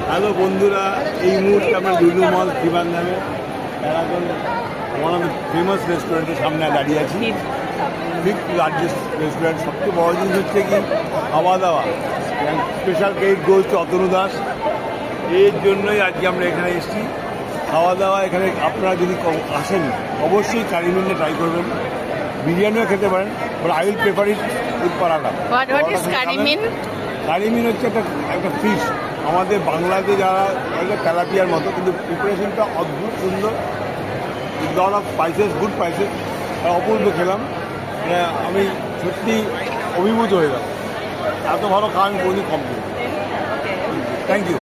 Hello বন্ধুরা, এই মুহূর্তে আমরা লুলু মল ত্রিবান্ধামে Paragon one of the famous রেস্টুরেন্টের সামনে দাঁড়িয়ে আছি। Fifth largest restaurant. সবচেয়ে বড় জিনিস হচ্ছে কি খাওয়া দাওয়া। Special credit goes to Atanu Das. এর জন্যই আজকে আমরা এখানে এসেছি। খাওয়া দাওয়া এখানে আপনারা যদি আসেন অবশ্যই কারিমিনটা ট্রাই করবেন। বিরিয়ানিও খেতে পারেন, but I will prefer it with paratha. Karimeen হচ্ছে একটা ফিশ, আমাদের বাংলাতে যারা একটা তেলাপিয়ার মতো, কিন্তু প্রিপারেশনটা অদ্ভুত সুন্দর। Lot of spices, good spices, অপূর্ব খেলাম। আমি সত্যি অভিভূত হয়ে গেলাম। এত ভালো খাওয়া আমি কোনোদিন কম করি। Thank you.